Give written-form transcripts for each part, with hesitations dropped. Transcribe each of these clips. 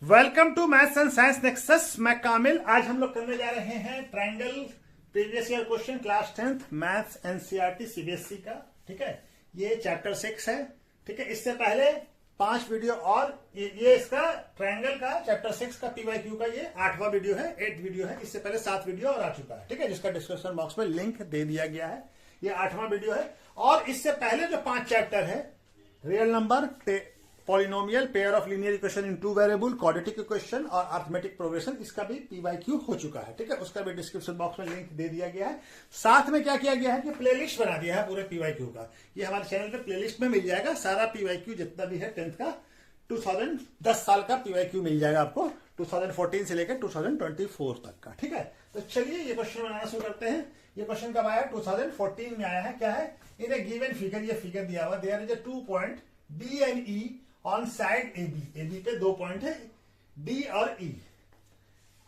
Welcome to maths and science nexus. मैं कामिल। आज हम लोग करने जा रहे हैं triangle previous year question class 10th maths NCERT CBSE का। ठीक है, ये चैप्टर 6 है। ठीक है, इससे पहले 5 वीडियो और ये इसका ट्रायंगल का चैप्टर 6 का पीवाईक्यू का ये 8वां वीडियो है, 8 वीडियो है। इससे पहले 7 वीडियो और आ चुका है। ठीक है, जिसका डिस्क्रिप्शन बॉक्स में लिंक दे दिया गया है। ये 8वां वीडियो है। और इससे पहले जो 5 चैप्टर है, real number, polynomial, pair of linear equation in 2 variable, quadratic equation और अरिथमेटिक प्रोग्रेशन, इसका भी पीवाईक्यू हो चुका है। ठीक है, उसका भी डिस्क्रिप्शन बॉक्स में लिंक दे दिया गया है। साथ में क्या किया गया है कि प्लेलिस्ट बना दिया है पूरे पीवाईक्यू का। ये हमारे चैनल पे प्लेलिस्ट में मिल जाएगा सारा पीवाईक्यू जितना भी है 10th का। 2010 साल का पीवाईक्यू मिल जाएगा आपको, 2014 से लेकर 2024 तक का। ठीक है, तो चलिए ये क्वेश्चन बनाना शुरू करते हैं। ये क्वेश्चन कब आया? 2014 में आया है। क्या है? इन ए गिवन फिगर, ये फिगर दिया हुआ, there is a 2 point D and E on side A B पे 2 पॉइंट है डी और E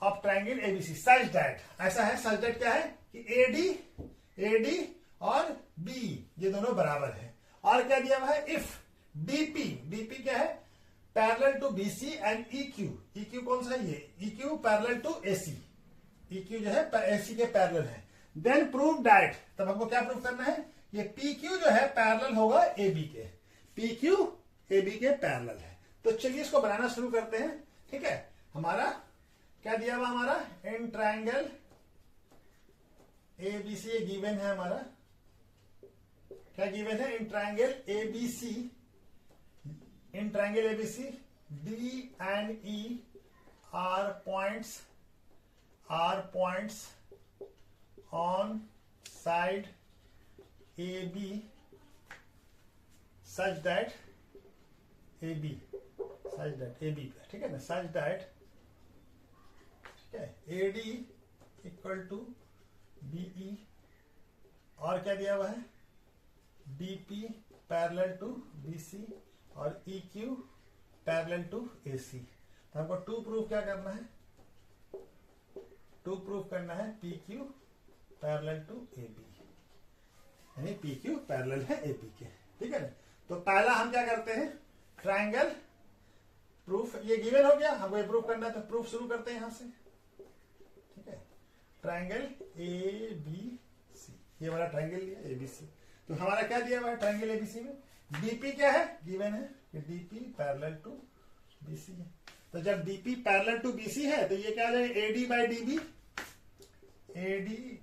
of triangle ABC such that, ऐसा है सच दैट क्या है कि एडी और बी ये दोनों बराबर है। और क्या दिया हुआ है? इफ डीपी क्या है? Parallel to BC and EQ कौन सा है? ये EQ parallel to AC, EQ जो है AC के पैरेलल है। देन प्रूव दैट, तब हमको क्या प्रूव करना है? ये PQ जो है पैरेलल होगा AB के, PQ AB के पैरेलल है। तो चलिए इसको बनाना शुरू करते हैं। ठीक है, हमारा क्या दिया हुआ? हमारा इन ट्रायंगल ABC ये गिवन है। हमारा क्या गिवन है? In triangle ABC D and E are points on side AB such that AB ठीक है ना, such that, ठीक है, AD इक्वल टू BE और क्या दिया हुआ है? DP पैरेलल टू BC और EQ पैरेलल टू AC। तो हमको 2 प्रूफ क्या करना है? 2 प्रूफ करना है PQ पैरेलल टू AB, यानी PQ पैरेलल है AB के। ठीक है ना, तो पहला हम क्या करते हैं? ट्रायंगल प्रूफ, ये गिवन हो गया, हमको ये प्रूफ करना है तो प्रूफ शुरू करते हैं यहां से। ठीक है, ट्रायंगल ABC, ये वाला ट्रायंगल लिया ABC। तो हमारा क्या दिया हुआ है ट्रायंगल ABC में? डीपी क्या है? गिवन है कि डीपी पैरेलल टू BC है। तो जब डीपी पैरेलल टू BC है तो ये क्या हो जाएगा? AD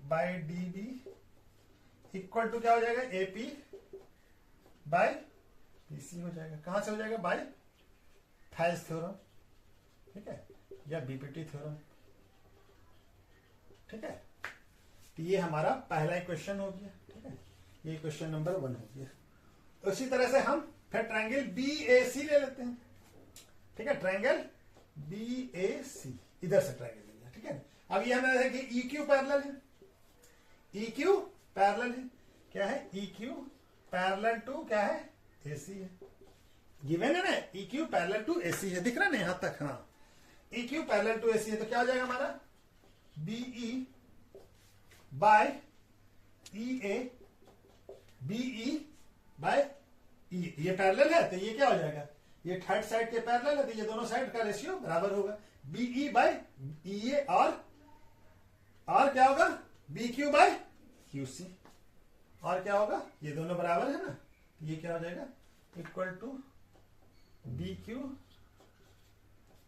by DB equal to क्या हो जाएगा? AP बाई BC हो जाएगा। कहां से हो जाएगा? बाय थाइस थ्योरम, ठीक है, या बीपीटी थ्योरम। ठीक है, तो ये हमारा पहला क्वेश्चन हो गया। ठीक है, ये क्वेश्चन नंबर 1 हो गया। उसी तरह से हम फिर ट्रायंगल BAC ले लेते हैं। ठीक है, ट्रायंगल BAC इधर से ट्रायंगल ले लिया। ठीक है, अब ये हमें है कि EQ पैरेलल है, EQ पैरेलल है। क्या है? EQ पैरेलल टू क्या है? AC है। गिवन है ना, EQ पैरेलल टू AC है, दिख रहा है ना यहां तक? हाँ, EQ पैरेलल टू AC है। तो क्या हो जाएगा हमारा? BE by EA, BE by E, ये पैरेलल है तो ये क्या हो जाएगा? ये थर्ड साइड के पैरेलल है तो ये दोनों साइड का रेशियो बराबर होगा। BE बाय EA और क्या होगा? BQ बाय QC और क्या होगा? ये दोनों बराबर है ना, ये क्या हो जाएगा? Equal to BQ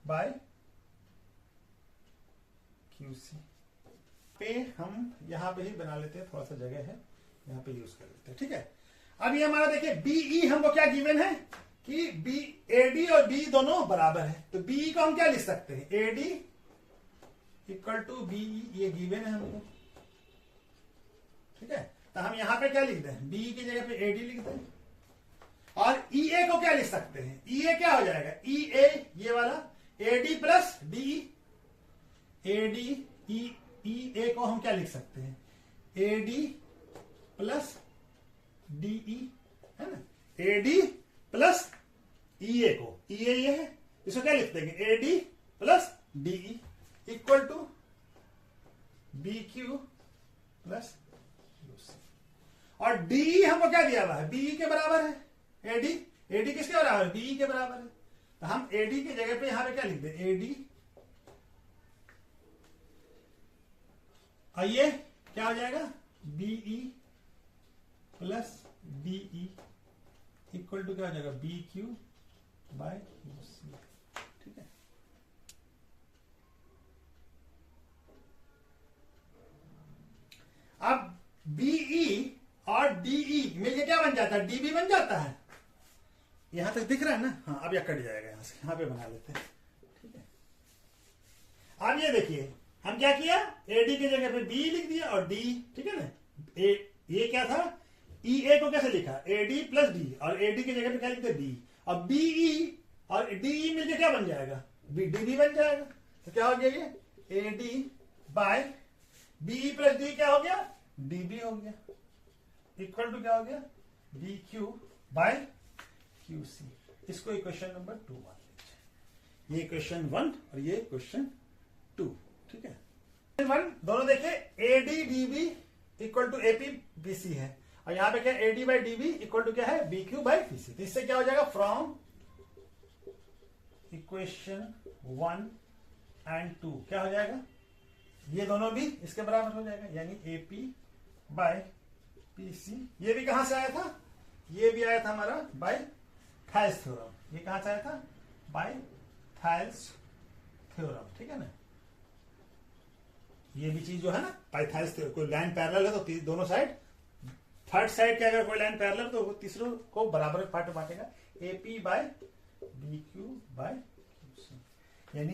by QC। पे हम यहां पे ही बना लेते हैं, थोड़ा सा जगह है यहां पे यूज कर लेते हैं। ठीक है, अब ये हमारा देखिए BE हमको क्या गिवन है कि AD और B दोनों बराबर है। तो BE को हम क्या लिख सकते हैं? AD इक्वल टू BE, ये गिवन है हमको। ठीक है, तो हम यहां पे क्या लिख दें? BE की जगह पे AD लिख दें। और EA को क्या लिख सकते हैं? EA क्या हो जाएगा? EA ये वाला AD प्लस DE, EA को हम क्या लिख सकते हैं? AD प्लस DE, है ना, AD प्लस EA को, EA ये है, इसको क्या लिख देंगे? AD plus DE equal to BQ plus QC। और DE हमको क्या दिया हुआ है? BE के बराबर है। AD किसके बराबर है? BE के बराबर है। तो हम एडी की जगह पे यहां पे क्या लिख दें, एडी, और ये क्या हो जाएगा, BE plus DE equal to क्या हो जाएगा, B Q by Q C. ठीक है, अब बीई और डीई मिलके क्या बन जाता है, डीबी बन जाता है। यहां तक दिख रहा है ना, हाँ अब यह कट जाएगा, यहां से यहां पे बना लेते हैं। ठीक है, अब ये देखिए हम क्या किया, एडी की जगह पे बी लिख दिया और डी। ठीक है ना, ये क्या था, ई ए को कैसे लिखा, एडी प्लस डी, और एडी की जगह पे क्या लिखते, बी। अब बीई और डीई मिलके क्या बन जाएगा, बी डीबी बन जाएगा। तो क्या हो गया, ये AD by BE plus D क्या हो गया, डीबी हो गया, इक्वल टू क्या हो गया, B Q by Q C. इसको इक्वेशन नंबर 2 मान लीजिए। ये क्वेश्चन 1 और ये क्वेश्चन 2। ठीक है, 1 दोनों देखे, AD DB equal to AP BC है, और यहां पे क्या, AD by DB equal to क्या है, बी क्यू बाई पीसी। तो इससे क्या हो जाएगा, फ्रॉम इक्वेशन 1 एंड 2 क्या हो जाएगा, ये दोनों भी इसके बराबर हो जाएगा, यानी एपी बाय पीसी। ये भी कहां से आया था, ये भी आया था हमारा बाय थाइल्स थ्योरम। ये कहां से आया था, बाय थाइल्स थ्योरम। ठीक है ना, ये भी चीज जो है ना, बाय थाइल्स थ्योरम, कोई लाइन पैरेलल है तो दोनों साइड, थर्ड साइड के अगर कोई लाइन पैरेलल तो तीसरों को बराबर पार्ट में बांटेगा, AP by B Q by Q C. यानी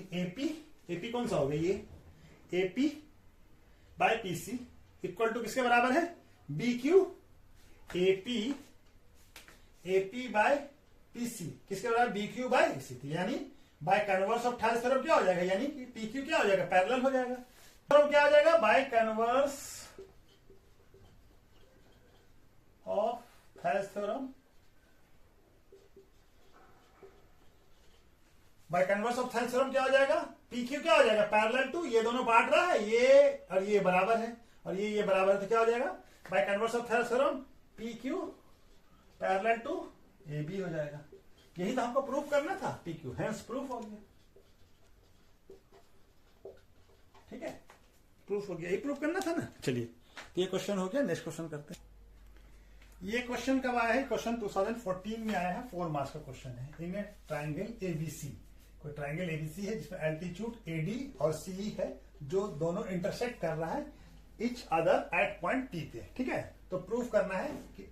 एपी कौन सा हो गया, ये AP by PC equal to किसके बराबर है, B Q AP by PC किसके बराबर, बी क्यू बाय पीसी। यानी by converse of Thales theorem क्या हो जाएगा, यानी कि पी क्यू क्या हो जाएगा, पैरेलल हो जाएगा। थ्योरम क्या हो जाएगा, by converse of Thales theorem, by converse of Thales theorem क्या हो जाएगा, पी क्यू क्या हो जाएगा, पैरेलल टू, ये दोनों बांट रहा है, ये और ये बराबर है, और ये बराबर है, तो क्या हो जाएगा, by converse of Thales theorem P Q parallel to A B हो जाएगा। यही तो हमको प्रूफ करना था, पी क्यू, हेंस प्रूफ हो गया। ठीक है, प्रूफ हो गया, यही प्रूफ करना था ना। चलिए ये क्वेश्चन हो गया, नेक्स्ट क्वेश्चन करते हैं। ये क्वेश्चन कब आया है, क्वेश्चन 2014 में आया है, 4 मार्क्स का क्वेश्चन है। इनमें ट्राइंगल एबीसी, कोई ट्राइंगल एबीसी है जिसमें एल्टीट्यूड एडी और सीई है, जो दोनों इंटरसेक्ट कर रहा है each other at point T पे। ठीक है, तो प्रूफ करना है कि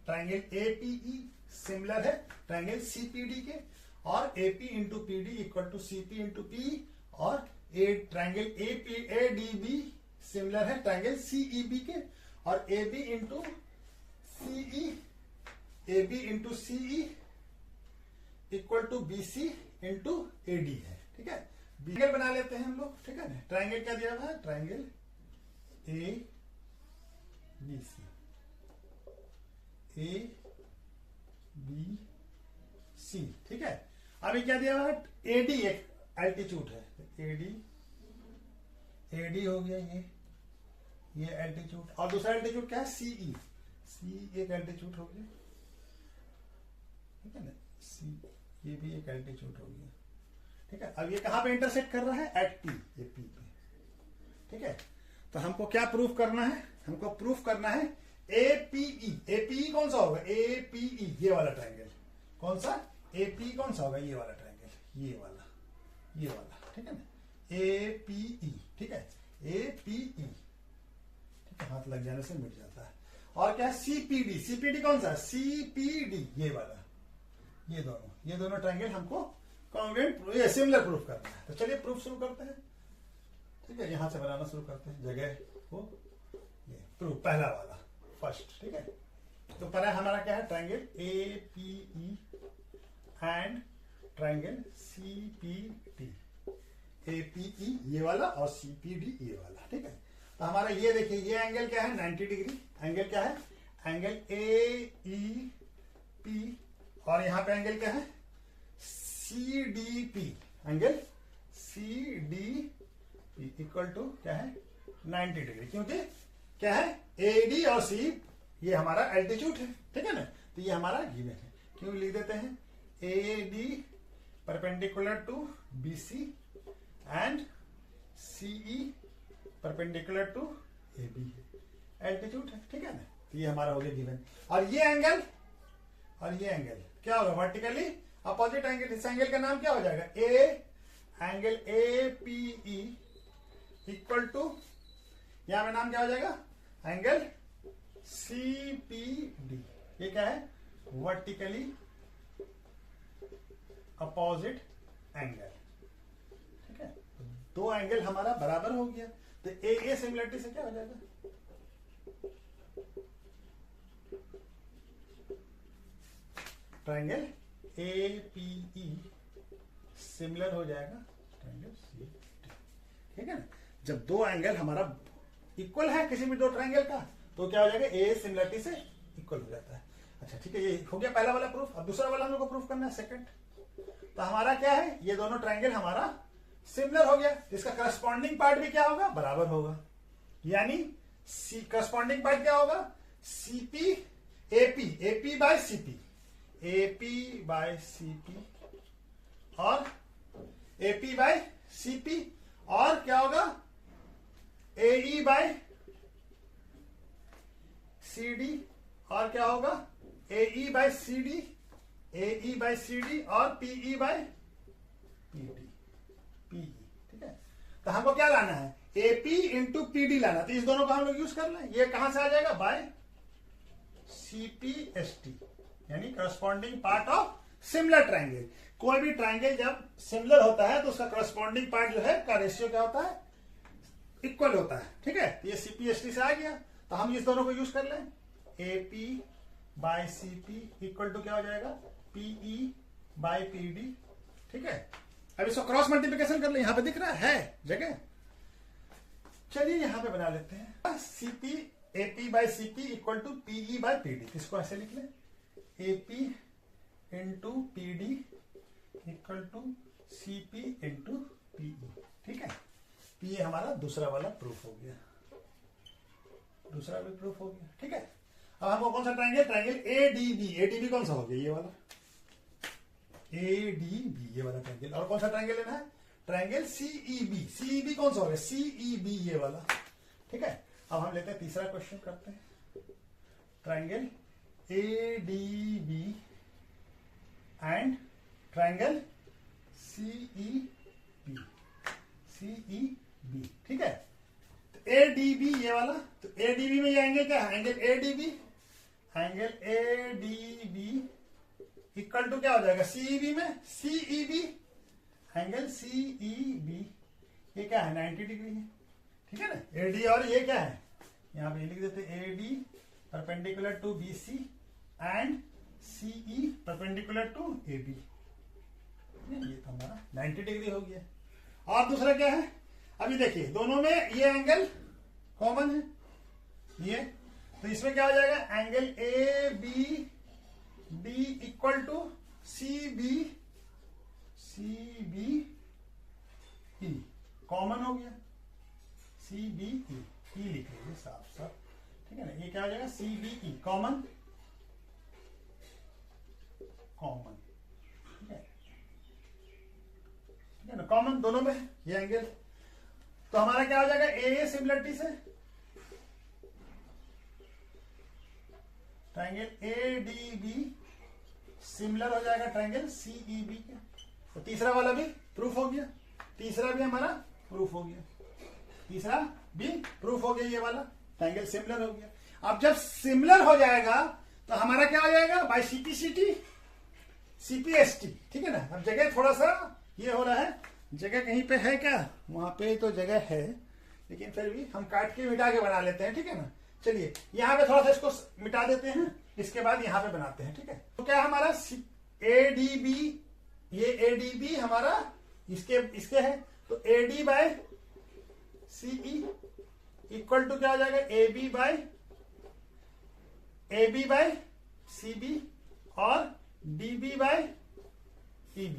ट्राइंगल एपीई सिमिलर है ट्राइंगल सीपीडी के, और AP into PD equal to CP into P, और ट्राइंगल एडीबी सिमिलर है ट्राइंगल सीईबी के, और AB into CE equal to BC into AD है। ठीक है, ट्राइंगल बना लेते हैं हम लोग। ठीक है ना, ट्राइंगल क्या दिया हुआ है, triangle A B C, A B C. ठीक है, अभी क्या दिया हुआ है, एडी एक एल्टीट्यूड है, एडी हो गया ये एल्टीट्यूड, और दूसरा एल्टीट्यूड क्या है, सीई, सी एक एल्टीट्यूड हो गया। ठीक है ना, सी ये भी एक एल्टीट्यूड हो गया। ठीक है, अब ये कहां पे इंटरसेक्ट कर रहा है, एट पी, ये पी पे। ठीक है, तो हमको क्या प्रूफ करना है, हमको प्रूफ करना है एपीई। एपीई कौन सा होगा, एपीई ये वाला ट्राइंगल, कौन सा, एपी कौन सा होगा, ये वाला ट्राइंगल, ये वाला। ठीक है ना, एपीई। ठीक है, एपीई। ठीक है, हाथ लग जाने से मिट जाता है। और क्या है, सीपीडी, सीपीडी कौन सा, सीपीडी ये वाला, ये दोनों ट्राइंगल हमको कॉन्ग्रुएंट, ये सिमिलर प्रूफ करना है। तो चलिए प्रूफ शुरू करते हैं। ठीक है, यहां से बनाना शुरू करते हैं जगह को, ये प्रूफ पहला वाला फर्स्ट। ठीक है, तो पहला हमारा क्या है, triangle APE and triangle CPD, APE ये वाला और सीपीडी ये वाला। ठीक है, तो हमारा ये देखिए, ये एंगल क्या है, 90 डिग्री एंगल क्या है, एंगल ए पी, और यहां पे एंगल क्या है, CDP, angle CDP equal to क्या है, 90 डिग्री, क्योंकि क्या है, एडी और सी ये हमारा एल्टीट्यूड है। ठीक है ना, तो ये हमारा गिवन है, क्यों लिख देते हैं, AD perpendicular to BC and CE perpendicular to AB altitude है, ठीक है ना। तो ये हमारा हो गया गिवन। और ये एंगल क्या होगा, वर्टिकली अपोजिट एंगल। इस एंगल का नाम क्या हो जाएगा, एंगल APE इक्वल टू, यहां में नाम क्या हो जाएगा, एंगल CPD। ये क्या है, वर्टिकली अपोजिट एंगल, ठीक है। दो एंगल हमारा बराबर हो गया, तो ए सिमिलरिटी से क्या हो जाएगा, ट्रायंगल APE सिमिलर हो जाएगा ट्रायंगल CPD, ठीक है ना। जब दो एंगल हमारा इक्वल है किसी भी दो ट्रायंगल का, तो क्या हो जाएगा, ए सिमिलरिटी से इक्वल हो जाता है। अच्छा ठीक है, ये हो गया पहला वाला प्रूफ। अब दूसरा वाला हम लोग को प्रूफ करना है, सेकंड। तो हमारा क्या है, ये दोनों ट्रायंगल हमारा सिमिलर हो गया, इसका करस्पॉन्डिंग पार्ट भी क्या होगा, बराबर होगा। यानी करस्पॉन्डिंग पार्ट क्या होगा, CP AP बाय CP और AP बाय CP, और क्या होगा, AE बाय CD, और क्या होगा, AE बाय CD और PE बाय PD, ठीक है। तो हमको क्या लाना है, AP इंटू PD लाना। तो इस दोनों को हम लोग यूज कर लें। ये कहां से आ जाएगा, बाय CPST, यानी corresponding part of similar triangle. कोई भी ट्रायंगल जब सिमिलर होता है तो उसका करस्पॉन्डिंग पार्ट जो है का रेशियो क्या होता है, इक्वल होता है, ठीक है। ये CPST से आ गया, तो हम इस दोनों को यूज कर लें। AP by CP equal to क्या हो जाएगा, PE बाय PD, ठीक है। अब इसको क्रॉस मल्टीप्लिकेशन कर ले, यहां पे दिख रहा है जगह। चलिए यहां पे बना लेते हैं, AP by CP equal to PE by PD। इसको ऐसे लिख लें, AP into PD equal to CP into PE, ठीक है। ये हमारा दूसरा वाला प्रूफ हो गया, दूसरा भी प्रूफ हो गया, ठीक है। अब हमको कौन सा ट्रायंगल ADB कौन सा हो गया, ये वाला ADB, ये वाला ट्रायंगल। और कौन सा ट्रायंगल लेना है, ट्रायंगल CEB कौन सा हो गया, CEB, ये वाला, ठीक है। अब हम लेते हैं तीसरा क्वेश्चन करते हैं, triangle ADB and triangle CEB, ठीक है। तो ADB ये वाला, तो ADB में ये एंगल क्या है, एंगल ADB इक्वल टू क्या हो जाएगा, CEB में CEB, एंगल CEB ये क्या है, 90 डिग्री है, ठीक है ना। AD और ये क्या है, यहां पे लिख देते हैं, AD perpendicular to BC and CE perpendicular to AB। ये तो हमारा 90 डिग्री हो गया। और दूसरा क्या है, अभी देखिए दोनों में ये एंगल कॉमन है, ये, तो इसमें क्या हो जाएगा, angle ABD equal to CBE, common हो गया, CBE लिख लीजिए साफ, ठीक है ना। ये क्या हो जाएगा, CBE कॉमन, ठीक है ना, कॉमन दोनों में ये एंगल। तो हमारा क्या हो जाएगा, ए सिमिलरिटी से ट्रायंगल ADB सिमिलर हो जाएगा ट्रायंगल CEB के। तो तीसरा वाला भी प्रूफ हो गया, तीसरा भी हमारा प्रूफ हो गया, तीसरा भी प्रूफ हो गया, ये वाला ट्रायंगल सिमिलर हो गया। अब जब सिमिलर हो जाएगा तो हमारा क्या हो जाएगा, बाय CPST, ठीक है ना। अब जगह थोड़ा सा ये हो रहा है, जगह कहीं पे है क्या, वहां पे तो जगह है, लेकिन फिर भी हम काट के मिटा के बना लेते हैं, ठीक है ना। चलिए यहाँ पे थोड़ा सा इसको मिटा देते हैं, इसके बाद यहाँ पे बनाते हैं, ठीक है। तो क्या हमारा ADB, ये ADB हमारा इसके है, तो AD by CE equal to क्या हो जाएगा, AB बाय CB और DB बाय EB,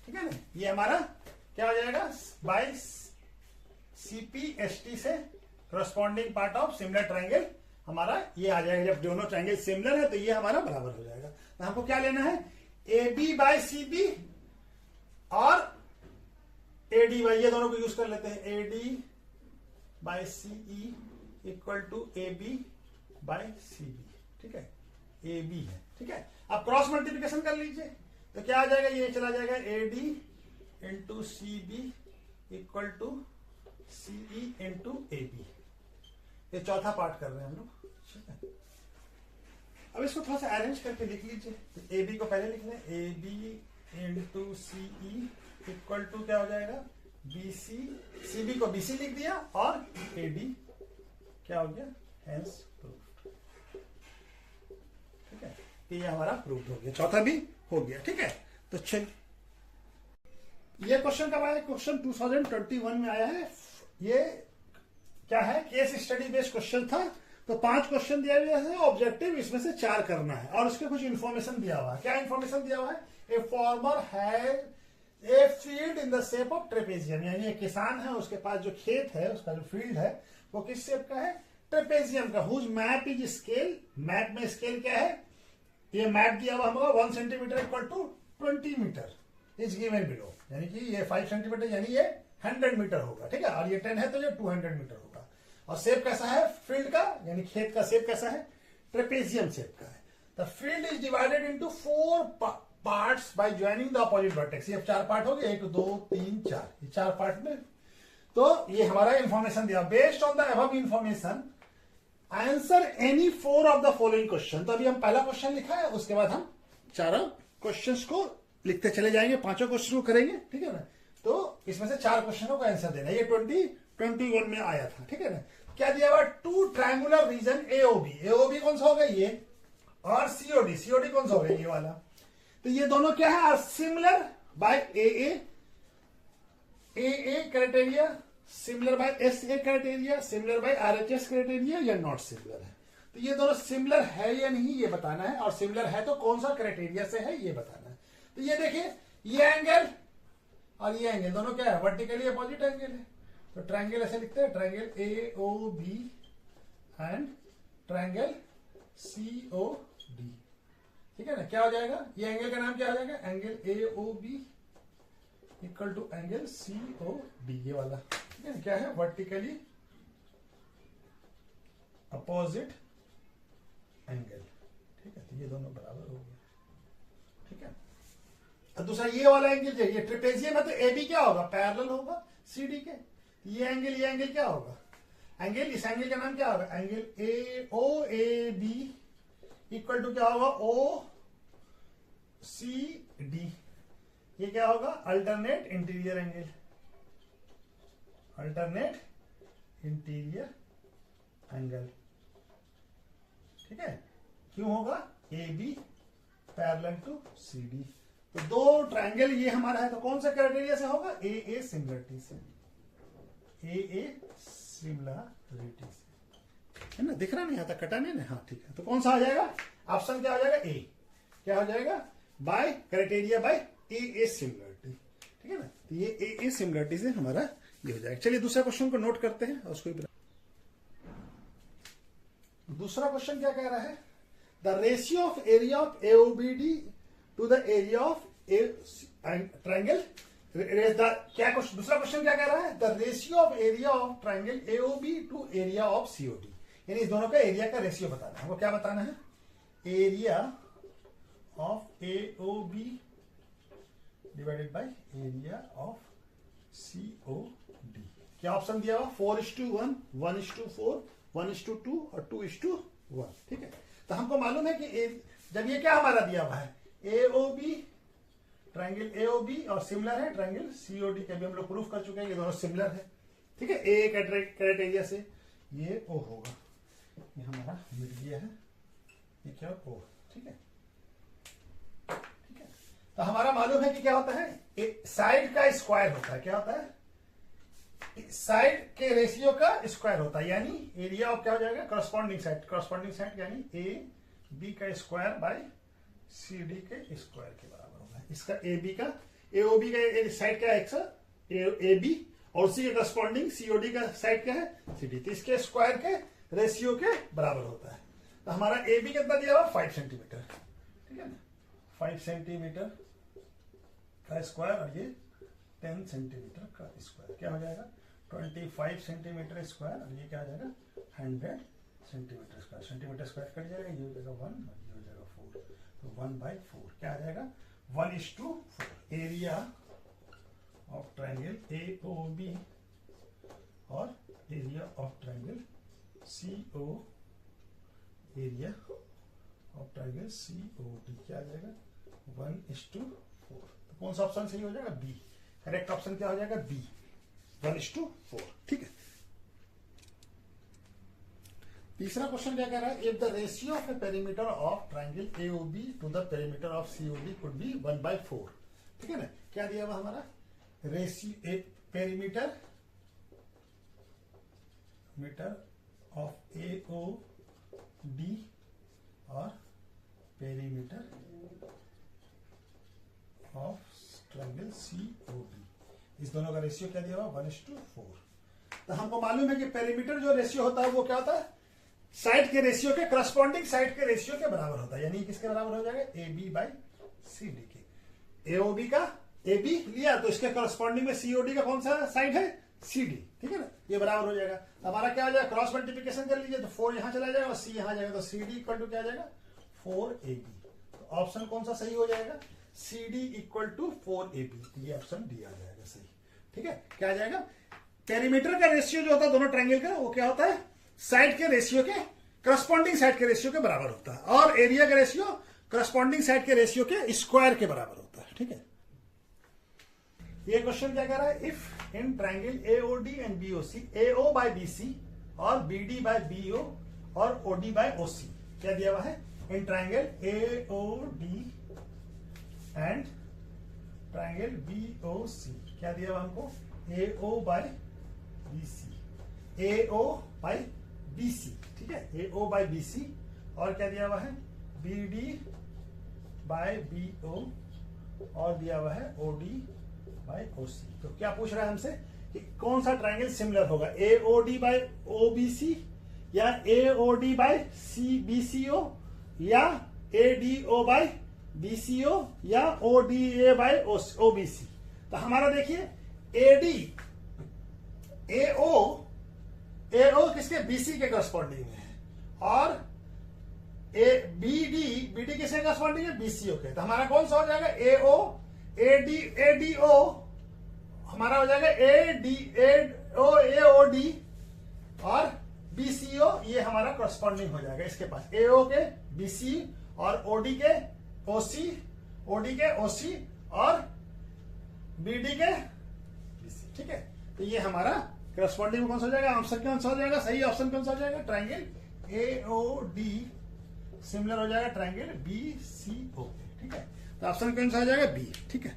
ठीक है ना। ये हमारा क्या हो जाएगा, बाय CPST से corresponding part of similar triangle हमारा ये आ जाएगा। जब दोनों ट्रायंगल सिमिलर है तो ये हमारा बराबर हो जाएगा। तो हमको क्या लेना है, A B by C B और ए डी बाई, ये दोनों को यूज कर लेते हैं। A D by C E equal to A B by C B, ठीक है, ए बी है, ठीक है। अब क्रॉस मल्टीप्लिकेशन कर लीजिए तो क्या आ जाएगा, ये चला जाएगा A D into C B equal to C E into A B. ये चौथा पार्ट कर रहे हैं हम लोग, ठीक है। अब इसको थोड़ा सा अरेंज करके लिख लीजिए। तो ए बी को पहले लिख लें, A B into C E equal to क्या हो जाएगा, बी सी, सी बी को बी सी लिख दिया और ए डी क्या हो गया, हेंस प्रूव्ड, ठीक है। तो ये हमारा प्रूव्ड हो गया, चौथा भी हो गया, ठीक है। तो चल ये क्वेश्चन कब आया, क्वेश्चन 2021 में आया है। ये क्या है, केस स्टडी बेस्ड क्वेश्चन था। तो 5 क्वेश्चन दिया हुआ है, ऑब्जेक्टिव इसमें से 4 करना है और उसके कुछ इंफॉर्मेशन दिया हुआ है। क्या इंफॉर्मेशन दिया हुआ है, a farmer has a field in the shape of trapezium, यानी एक किसान है, उसके पास जो खेत है, उसका जो फील्ड है वो किस शेप का है, ट्रेपेजियम का। Whose map is scale, map में स्केल क्या है, ये मैप दिया हुआ हमको 1 centimetre equal to 20 metre is given below, यानी कि ये 5 सेंटीमीटर यानी ये 100 मीटर होगा, ठीक है। और ये 10 है तो ये 200 मीटर होगा। और शेप कैसा है फील्ड का, यानी खेत का शेप कैसा है, ट्रेपेजियम शेप का है। The field is divided into 4 parts bye joining the opposite vertex. ये 4 पार्ट हो गए, 1 2 3 4, ये 4 पार्ट में। तो ये हमारा इंफॉर्मेशन दिया, based on the above information answer any 4 of the following question. तो अभी हम पहला क्वेश्चन लिखा है, उसके बाद हम चारों क्वेश्चंस को लिखते चले जाएंगे, 5 क्वेश्चन को करेंगे, ठीक है ना। तो इसमें से 4 क्वेश्चनों का आंसर देना, ये 2021 में आया था, ठीक है ना। क्या दिया हुआ, 2 ट्रायंगुलर रीजन एओबी, एओबी कौन सा होगा ये, और सीओडी, सीओडी कौन सा होगा ये वाला। तो ये दोनों क्या है, similar by A criteria, similar by S A criteria, similar by RHS criteria या नॉट सिमिलर है। तो ये दोनों सिमिलर है या नहीं ये बताना है, और सिमिलर है तो कौन सा क्राइटेरिया से है ये बताना है। तो ये देखिए, ये एंगल और ये एंगल दोनों क्या है, वर्टिकली अपोजिट एंगल है। तो ट्रायंगल ऐसे लिखते हैं, triangle A O B and triangle C O D, ठीक है ना। क्या हो जाएगा, ये एंगल का नाम क्या हो जाएगा, angle A O B equal to angle C O D, ये वाला, ठीक है ना। क्या है, वर्टिकली अपोजिट एंगल, ठीक है। तो ये दोनों बराबर हो गए, ठीक है। और दूसरा ये वाला एंगल जो ये ट्रेपेजियम है, तो ए बी क्या होगा, पैरेलल होगा सी डी के। ये एंगल क्या होगा, एंगल, इस एंगल का नाम क्या होगा, angle A O A B equal to क्या होगा, ओ सी डी। ये क्या होगा, alternate interior angle, alternate interior angle, ठीक है। क्यों होगा, A B parallel to C D. तो 2 ट्रायंगल ये हमारा है, तो कौन सा क्राइटेरिया से होगा, ए सिमिलरिटी से, ए सिमिलरिटी से, है ना। दिख रहा नहीं आता, कटा नहीं ना, हाँ ठीक है। तो कौन सा आ जाएगा, ऑप्शन क्या हो जाएगा, ए, क्या हो जाएगा, by criteria by A similarity, ठीक है ना। तो ये ए सिमिलरिटी से हमारा ये हो जाएगा। चलिए दूसरा क्वेश्चन को नोट करते हैं और उसको दूसरा क्वेश्चन क्या कह रहा है, the ratio of area of AOBD to the area of triangle. क्या क्वेश्चन, दूसरा क्वेश्चन क्या कह रहा है, the ratio of area of triangle AOB to area of COD, यानी इस दोनों का एरिया का रेशियो बताना है। हमको क्या बताना है, area of AOB divided by area of COD. क्या ऑप्शन दिया हुआ, 4:1, 1:4, 1:2 और 2:1, ठीक है। तो हमको मालूम है कि जब ये क्या हमारा दिया हुआ है, एओबी, ट्रायंगल एओबी और सिमिलर है ट्रायंगल सीओडी के, भी हम लोग प्रूफ कर चुके हैं ये दोनों सिमिलर है, ठीक है। ए क्राइटेरिया से ये ओ होगा, ये हमारा मिल गया है, ये क्या ओ, ठीक है, ठीक है। तो हमारा मालूम है कि क्या होता है, साइड का स्क्वायर होता है, क्या होता है, साइड के रेशियो का स्क्वायर होता है, यानी एरिया ऑफ क्या हो जाएगा, करस्पॉन्डिंग साइड यानी ए बी का स्क्वायर बाय सी डी के स्क्वायर के बराबर होगा। इसका ए बी का, एओबी का साइड क्या है, ए बी, और उसी के करस्पॉन्डिंग सीओडी का साइड क्या है, सी डी। तो इसके स्क्वायर के रेशियो के बराबर होता है। तो हमारा ए बी कितना दिया हुआ, 5 सेंटीमीटर, ठीक है ना, 5 सेंटीमीटर का स्क्वायर और ये 10 सेंटीमीटर का स्क्वायर, क्या हो जाएगा 25 सेंटीमीटर स्क्वायर और ये क्या हो जाएगा 100 centimetre square. Centimetre square cut जाएगा, ये हो जाएगा 1 और ये हो जाएगा 4, तो 1/4 क्या आ जाएगा 1:4। एरिया ऑफ ट्राइंगल AOB और area of triangle CO, area of triangle COD क्या आ जाएगा 1:4। तो कौन सा ऑप्शन सही हो जाएगा बी। करेक्ट ऑप्शन क्या हो जाएगा बी 1:4। ठीक है। तीसरा क्वेश्चन क्या कह रहा है, if the ratio of a perimeter of triangle AOB to the perimeter of COD could be 1/4। ठीक है ना, क्या दिया हुआ हमारा रेशियो पेरीमीटर ऑफ AOD और पेरीमीटर ऑफ ट्राइंगल COD, इस दोनों का रेशियो क्या दिया हुआ 1:4। तो हमको मालूम है कि पेरीमीटर जो रेशियो होता है वो क्या होता है साइड के रेशियो के करस्पॉन्डिंग साइड के रेशियो के बराबर होता है, यानी किसके बराबर हो जाएगा AB/CD के। AOB का AB लिया तो इसके करस्पॉन्डिंग में COD का कौन सा साइड है CD। ठीक है ना, ये बराबर हो जाएगा। हमारा क्या हो जाएगा क्रॉस मल्टीप्लिकेशन कर लीजिए तो 4 यहां चला जाएगा और C यहां जाएगा, तो CD इक्वल टू क्या आ जाएगा 4AB। तो ऑप्शन कौन सा सही हो जाएगा CD इक्वल टू 4AB, ये ऑप्शन डी आ जाएगा सही। ठीक है, क्या आ जाएगा पेरीमीटर का रेशियो जो होता है दोनों ट्रायंगल का वो क्या होता है साइड के रेशियो के करस्पॉन्डिंग साइड के रेशियो के बराबर होता है, और एरिया का रेशियो करस्पॉन्डिंग साइड के रेशियो के स्क्वायर के बराबर होता है। ठीक है, ये क्वेश्चन क्या कह रहा है, if in triangle AOD and BOC AO/BC और BD/BO और OD/OC, क्या दिया हुआ है in triangle AOD and triangle BOC, क्या दिया हुआ हमको AO/BC ठीक है AO/BC, और क्या दिया हुआ है BD/BO और दिया हुआ है OD/OC। तो क्या पूछ रहा है हमसे कि कौन सा ट्राइंगल सिमिलर होगा AOD/OBC या AOD/BCO या ADO/BCO या ODA/OBC। तो हमारा देखिए AO किसके BC के करस्पॉन्डिंग में है, और BD किसके करस्पॉन्डिंग है BCO के। तो हमारा कौन सा हो जाएगा ADO हमारा हो जाएगा AOD और BCO, ये हमारा करस्पॉन्डिंग हो जाएगा इसके पास AO के BC और OD के OC और BD के BC। ठीक है, तो ये हमारा करस्पॉन्डिंग में कौन सा हो जाएगा आंसर कौन सा हो जाएगा सही ऑप्शन कौन सा हो जाएगा ट्राइंगल AOD सिमिलर हो जाएगा ट्राइंगल BCO। ठीक है, तो ऑप्शन कौन सा हो जाएगा बी। ठीक है,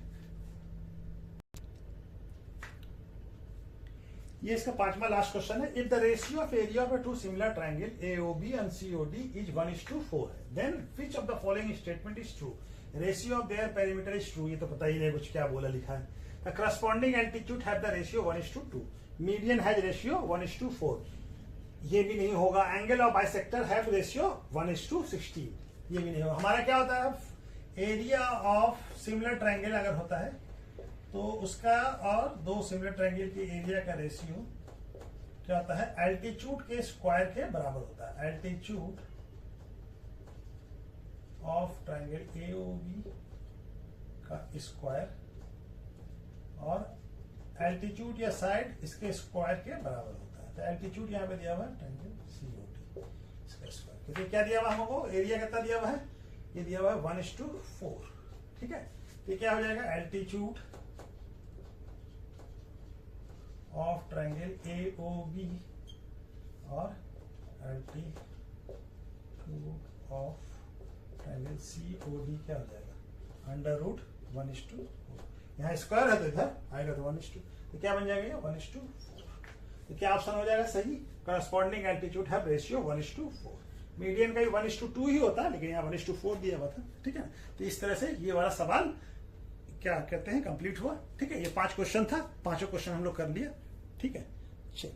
ये इसका पांचवा लास्ट क्वेश्चन है, if the ratio of area of two similar triangle AOB and COD is 1:4 then which of the following statement is true, ratio of their perimeter is true, ये तो पता ही नहीं कुछ क्या बोला लिखा है। The corresponding altitude have the ratio 1:2, median has ratio 1:4, ये भी नहीं होगा। Angle of bisector have ratio 1:16, ये भी नहीं होगा। हमारा क्या होता है एरिया ऑफ सिमिलर ट्राइंगल अगर होता है तो उसका और दो सिमिलर ट्राइंगल के एरिया का रेशियो क्या होता है एल्टीट्यूड के स्क्वायर के बराबर होता है। एल्टीट्यूड ऑफ ट्राइंगल AOB का स्क्वायर और एल्टीट्यूड या साइड इसके स्क्वायर के बराबर होता है। तो एल्टीट्यूड यहाँ पे दिया हुआ है ट्राइंगल COD इसका स्क्वायर, तो क्या दिया हुआ हमको एरिया कितना दिया हुआ है, ये दिया हुआ है 1:4। ठीक है, ये क्या हो जाएगा एल्टीट्यूड ऑफ ट्राइंगल AOB और एल्टीट्यूड ऑफ ट्राइंगल COD क्या हो जाएगा √1:4। यहाँ स्क्वायर है तो इधर आएगा तो 1:2, तो क्या बन जाएगा 1:4। तो क्या ऑप्शन हो जाएगा सही, करस्पॉन्डिंग एल्टीट्यूड है रेशियो 1:4। मीडियन का भी 1:2 ही होता है लेकिन यहाँ 1:4 दिया हुआ था। ठीक है, तो इस तरह से ये वाला सवाल क्या कहते हैं कंप्लीट हुआ। ठीक है, ये 5 क्वेश्चन था, 5 क्वेश्चन हम लोग कर लिया। ठीक है, चलिए।